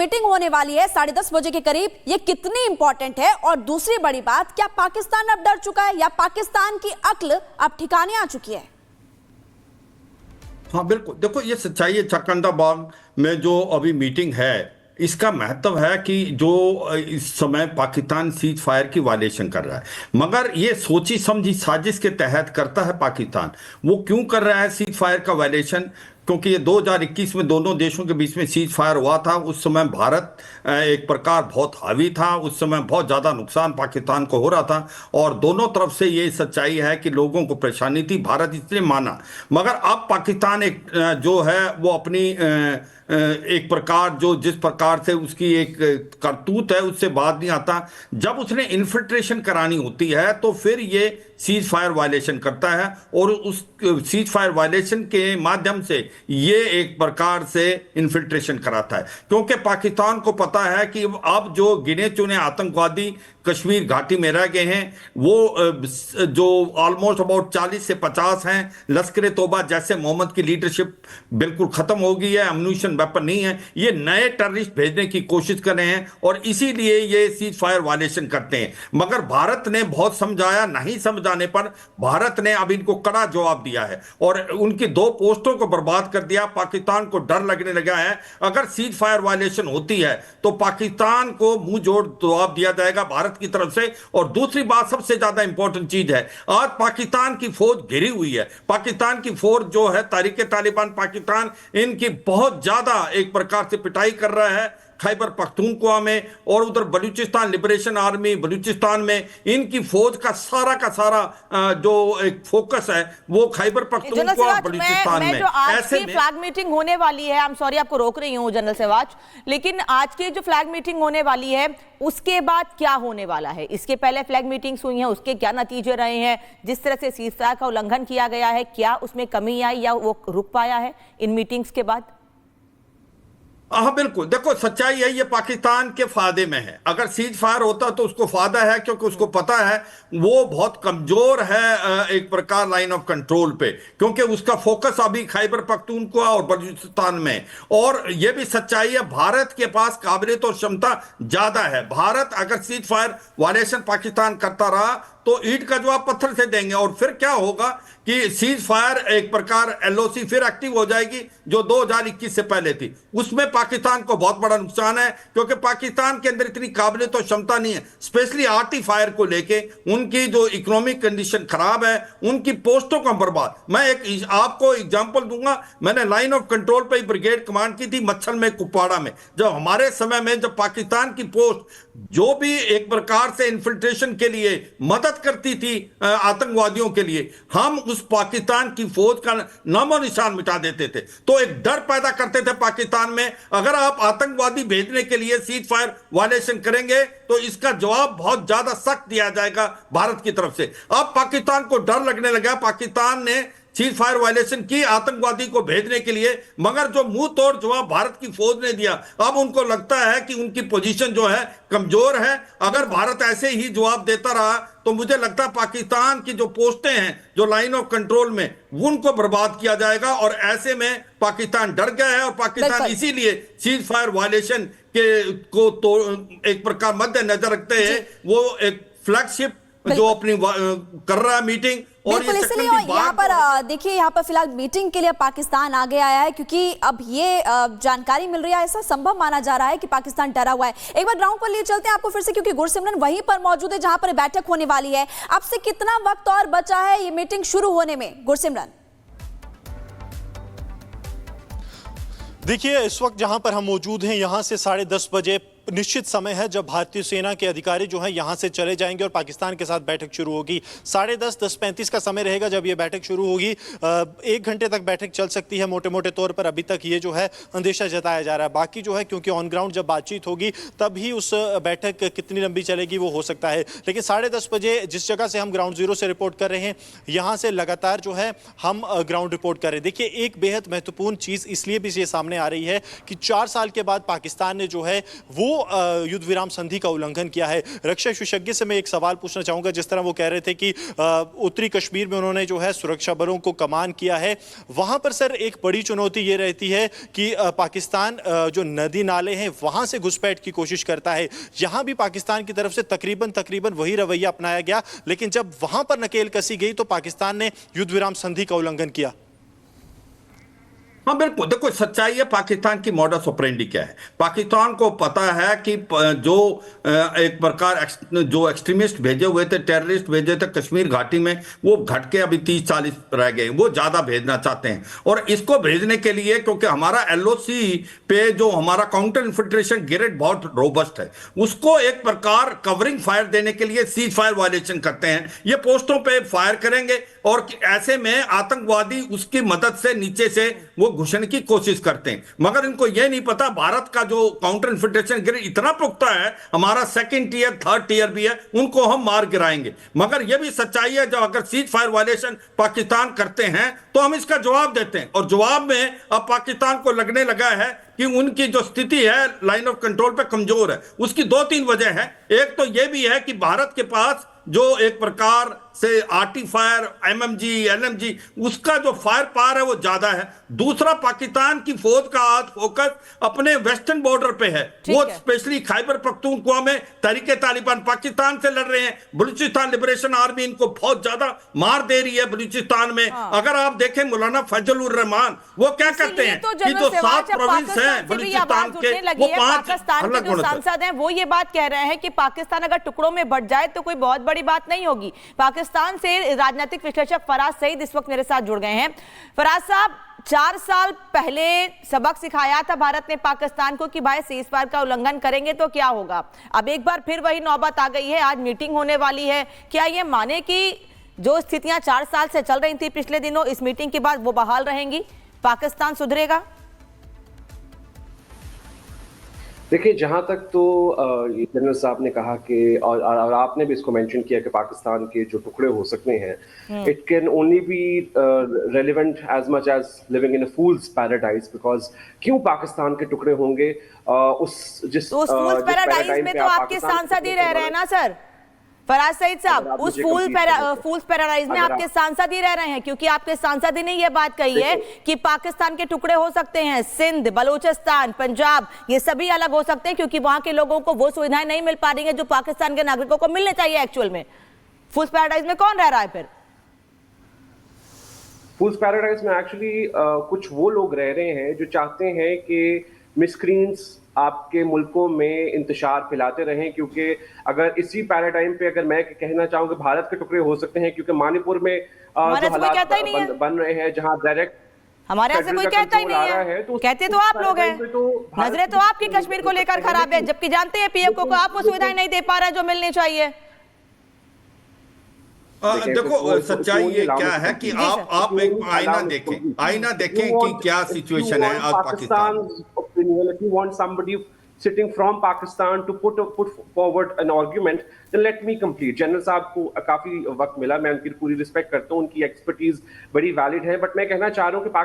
Meeting होने वाली है 10:30 बजे के करीब, ये कितनी इंपॉर्टेंट है? और दूसरी बड़ी बात, क्या पाकिस्तान अब डर चुका है या पाकिस्तान की अक्ल अब ठिकाने आ चुकी है? हाँ बिल्कुल, देखो ये सच्चाई है। चकंदाबाग में जो अभी मीटिंग है, इसका महत्व है कि जो इस समय पाकिस्तान सीज फायर की वायलेशन कर रहा है, मगर ये सोची समझी साजिश के तहत करता है पाकिस्तान। वो क्यों कर रहा है सीज फायर का वायलेशन? क्योंकि ये 2021 में दोनों देशों के बीच में सीज फायर हुआ था। उस समय भारत एक प्रकार बहुत हावी था, उस समय बहुत ज़्यादा नुकसान पाकिस्तान को हो रहा था, और दोनों तरफ से ये सच्चाई है कि लोगों को परेशानी थी, भारत इसलिए माना। मगर अब पाकिस्तान एक जो है वो अपनी एक प्रकार जो जिस प्रकार से उसकी एक करतूत है उससे बात नहीं आता। जब उसने इन्फिल्ट्रेशन करानी होती है तो फिर ये सीज फायर वायलेशन करता है, और उस सीज फायर वायलेशन के माध्यम से ये एक प्रकार से इन्फिल्ट्रेशन कराता है। क्योंकि पाकिस्तान को पता है कि अब जो गिने चुने आतंकवादी कश्मीर घाटी में रह गए हैं, वो जो ऑलमोस्ट अबाउट 40 से 50 हैं। लश्कर तोबा जैसे मोहम्मद की लीडरशिप बिल्कुल खत्म हो गई है, अम्यूनिशन वेपन नहीं है, ये नए टेररिस्ट भेजने की कोशिश कर रहे हैं, और इसीलिए ये सीज फायर वायलेशन करते हैं। मगर भारत ने बहुत समझाया, नहीं समझाने पर भारत ने अब इनको कड़ा जवाब दिया है और उनकी 2 पोस्टों को बर्बाद कर दिया। पाकिस्तान को डर लगने लगा है, अगर सीज फायर वायलेशन होती है तो पाकिस्तान को मुंह जोड़ जवाब दिया जाएगा भारत की तरफ से। और दूसरी बात, सबसे ज्यादा इंपॉर्टेंट चीज है, आज पाकिस्तान की फौज घिरी हुई है। पाकिस्तान की फौज जो है तहरीके तालिबान पाकिस्तान, इनकी बहुत ज्यादा एक प्रकार से पिटाई कर रहा है खैबर पख्तूनख्वा में, और उधर बलूचिस्तान लिबरेशन आर्मी बलूचिस्तान में इनकी फौज का सारा जो एक फोकस है वो खैबर पख्तूनख्वा बलूचिस्तान में। जो आज की फ्लैग मीटिंग होने वाली है, आई एम सॉरी आपको रोक रही हूं जनरल सिवाच, लेकिन आज की जो फ्लैग मीटिंग होने वाली है उसके बाद क्या होने वाला है? इसके पहले फ्लैग मीटिंग्स हुई हैं, उसके क्या नतीजे रहे हैं? जिस तरह से सीजफायर का उल्लंघन किया गया है, क्या उसमें कमी आई या वो रुक पाया है इन मीटिंग्स के बाद? हाँ बिल्कुल, देखो सच्चाई है, ये पाकिस्तान के फायदे में है। अगर सीज फायर होता तो उसको फायदा है, क्योंकि उसको पता है वो बहुत कमजोर है एक प्रकार लाइन ऑफ कंट्रोल पे, क्योंकि उसका फोकस अभी खैबर पख्तूनख्वा और बलूचिस्तान में। और ये भी सच्चाई है, भारत के पास काबिलियत और क्षमता ज्यादा है। भारत अगर सीज फायर वायलेशन पाकिस्तान करता रहा तो ईंट का जवाब पत्थर से देंगे, और फिर क्या होगा कि सीज फायर एक प्रकार एलओसी फिर एक्टिव हो जाएगी जो 2021 से पहले थी। उसमें पाकिस्तान को बहुत बड़ा नुकसान है, क्योंकि पाकिस्तान के अंदर इतनी काबिलियत और क्षमता नहीं है, स्पेशली आर्टी फायर को लेके। उनकी जो इकोनॉमिक कंडीशन खराब है, उनकी पोस्टों का बर्बाद। मैं एक आपको एग्जांपल दूंगा, मैंने लाइन ऑफ कंट्रोल पे ब्रिगेड कमांड की थी मच्छल में, कुपवाड़ा में। जब हमारे समय में जब पाकिस्तान की पोस्ट जो भी एक प्रकार से इन्फिल्ट्रेशन के लिए मदद करती थी आतंकवादियों के लिए, हम उस पाकिस्तान की फौज का नामो निशान मिटा देते थे। तो एक डर पैदा करते थे पाकिस्तान में, अगर आप आतंकवादी भेजने के लिए सीज फायर वायलेशन करेंगे तो इसका जवाब बहुत ज्यादा सख्त दिया जाएगा भारत की तरफ से। अब पाकिस्तान को डर लगने लगा, पाकिस्तान ने सीज फायर वायलेशन की आतंकवादी को भेजने के लिए, मगर जो मुंह तोड़ जवाब भारत की फौज ने दिया, अब उनको लगता है कि उनकी पोजीशन जो है कमजोर है। अगर भारत ऐसे ही जवाब देता रहा तो मुझे लगता है पाकिस्तान की जो पोस्टें हैं जो लाइन ऑफ कंट्रोल में, उनको बर्बाद किया जाएगा। और ऐसे में पाकिस्तान डर गया है, और पाकिस्तान इसीलिए सीज फायर वायलेशन के को तो एक प्रकार मद्देनजर रखते हैं वो एक फ्लैगशिप जो अपनी कर रहा है मीटिंग। और ये इसलिए यहाँ पर देखिए, यहाँ पर फिलहाल मीटिंग के लिए पाकिस्तान आगे आया है, क्योंकि अब ये जानकारी मिल रही है, ऐसा संभव माना जा रहा है कि पाकिस्तान डरा हुआ है। एक बार ग्राउंड पर लिए चलते हैं आपको फिर से, क्योंकि गुरसिमरन वहीं पर मौजूद है जहां पर बैठक होने वाली है। अब से कितना वक्त और बचा है ये मीटिंग शुरू होने में, गुरसिमरन? देखिए, इस वक्त जहां पर हम मौजूद हैं, यहां से 10:30 बजे निश्चित समय है जब भारतीय सेना के अधिकारी जो हैं यहां से चले जाएंगे और पाकिस्तान के साथ बैठक शुरू होगी। 10:30, 10:35 का समय रहेगा जब ये बैठक शुरू होगी। 1 घंटे तक बैठक चल सकती है मोटे मोटे तौर पर, अभी तक ये जो है अंदेशा जताया जा रहा है। बाकी जो है, क्योंकि ऑन ग्राउंड जब बातचीत होगी तब ही उस बैठक कितनी लंबी चलेगी वो हो सकता है। लेकिन 10:30 बजे जिस जगह से हम ग्राउंड जीरो से रिपोर्ट कर रहे हैं, यहाँ से लगातार जो है हम ग्राउंड रिपोर्ट कर रहे हैं। देखिए, एक बेहद महत्वपूर्ण चीज़ इसलिए भी ये सामने आ रही है कि 4 साल के बाद पाकिस्तान ने जो है वो युद्ध विराम संधि का उल्लंघन किया है। रक्षा विशेषज्ञ से मैं एक सवाल पूछना चाहूंगा, जिस तरह वो कह रहे थे कि उत्तरी कश्मीर में उन्होंने जो है सुरक्षा बलों को कमान किया है, वहां पर सर एक बड़ी चुनौती ये रहती है कि पाकिस्तान जो नदी नाले हैं वहां से घुसपैठ की कोशिश करता है। यहां भी पाकिस्तान की तरफ से तकरीबन वही रवैया अपनाया गया, लेकिन जब वहां पर नकेल कसी गई तो पाकिस्तान ने युद्ध विराम संधि का उल्लंघन किया। हाँ बिल्कुल, देखो सच्चाई है, पाकिस्तान की मॉडस ऑपरेंडी क्या है। पाकिस्तान को पता है कि जो एक प्रकार जो एक्सट्रीमिस्ट भेजे हुए थे, टेररिस्ट भेजे थे कश्मीर घाटी में, वो घट के अभी 30-40 रह गए, वो ज्यादा भेजना चाहते हैं। और इसको भेजने के लिए, क्योंकि हमारा एलओसी पे जो हमारा काउंटर इन्फिल्ट्रेशन ग्रेड बहुत रोबस्ट है, उसको एक प्रकार कवरिंग फायर देने के लिए सीज फायर वायलेशन करते हैं। ये पोस्टों पे फायर करेंगे और ऐसे में आतंकवादी उसकी मदद से नीचे से वो घुसने की कोशिश करते हैं। मगर इनको ये नहीं पता भारत का जो काउंटर इन्फिल्ट्रेशन ग्रेड इतना पुख्ता है, हमारा सेकंड टियर थर्ड टियर भी है, उनको हम मार गिराएंगे। मगर ये भी सच्चाई है, जब अगर सीज फायर वायलेशन पाकिस्तान करते हैं तो हम इसका जवाब देते हैं। और जवाब में अब पाकिस्तान को लगने लगा है कि उनकी जो स्थिति है लाइन ऑफ कंट्रोल पे कमजोर है। उसकी 2-3 वजह है। एक तो ये भी है कि भारत के पास जो एक प्रकार से आर्टी फायर, एमएमजी, एलएमजी, उसका जो फायर पावर है वो ज्यादा है। दूसरा, पाकिस्तान की फौज का आज फोकस अपने वेस्टर्न बॉर्डर पे है, वो स्पेशली खैबर पख्तूनख्वा में तहरीके तालिबान पाकिस्तान से लड़ रहे हैं। बलूचिस्तान लिबरेशन आर्मी इनको बहुत ज्यादा मार दे रही है बलूचिस्तान में। अगर आप देखें मौलाना फजलुर रहमान वो क्या करते हैं कि जो 7 प्रोविंस हैं बलूचिस्तान के, वो 5 पाकिस्तान के जो सांसद हैं वो ये बात कह रहे हैं कि पाकिस्तान अगर टुकड़ों में बट जाए तो कोई बहुत बड़ी बात नहीं होगी। पाकिस्तान से राजनीतिक विश्लेषक फराज सईद इस वक्त मेरे साथ जुड़ गए हैं। फराज साहब, 4 साल पहले सबक सिखाया था भारत ने पाकिस्तान को कि भाई सीज फायर का उल्लंघन करेंगे तो क्या होगा। अब एक बार फिर वही नौबत आ गई है, आज मीटिंग होने वाली है। क्या ये माने कि जो स्थितियां 4 साल से चल रही थी पिछले दिनों, इस मीटिंग के बाद वो बहाल रहेंगी, पाकिस्तान सुधरेगा? देखिए, जहाँ तक तो जनरल साहब ने कहा कि और आपने भी इसको मेंशन किया कि पाकिस्तान के जो टुकड़े हो सकते हैं, it can only be relevant as much as living in a fool's paradise. Because क्यों पाकिस्तान के टुकड़े होंगे? उस फूल्स पैराडाइज में तो आपके सांसद ही रह रहे हैं ना सर फराज सईद साहब। उस फूल्स पैराडाइज में आपके सांसद ही रह रहे हैं, क्योंकि आपके सांसद ही ने यह बात कही है कि पाकिस्तान के टुकड़े हो सकते हैं, सिंध, बलूचिस्तान, पंजाब, ये सभी अलग हो सकते हैं, क्योंकि वहां के लोगों को वो सुविधाएं नहीं मिल पा रही हैं जो पाकिस्तान के नागरिकों को मिलने चाहिए एक्चुअल में। फूल्स पैराडाइज में कौन रह रहा है फिर? फूल्स पैराडाइज में एक्चुअली कुछ वो लोग रह रहे हैं जो चाहते हैं कि मिस्क्रीन्स आपके मुल्कों में इंतशार फैलाते रहें। क्योंकि अगर इसी पैराडाइम पे अगर मैं कहना चाहूँ कि भारत के टुकड़े हो सकते हैं, क्योंकि मणिपुर में जो हालात बन रहे हैं, जहां डायरेक्ट हमारे यहाँ से कोई कहता ही नहीं है, तो कहते तो आप लोग हैं, नजरें तो आपकी कश्मीर को लेकर खराब है, जबकि जानते हैं पीएम को आप वो सुविधाएं नहीं दे पा रहा जो मिलनी चाहिए। देखो सच्चाई ये क्या है कि आप एक आईना देखें कि क्या सिचुएशन है आज Pakistan. If you want somebody sitting from Pakistan to put forward an argument, then let me complete. General साहब को काफी वक्त मिला, मैं उनकी पूरी रिस्पेक्ट करता हूँ, उनकी एक्सपर्टीज बड़ी वैलिड है, बट मैं कहना चाह रहा हूँ कि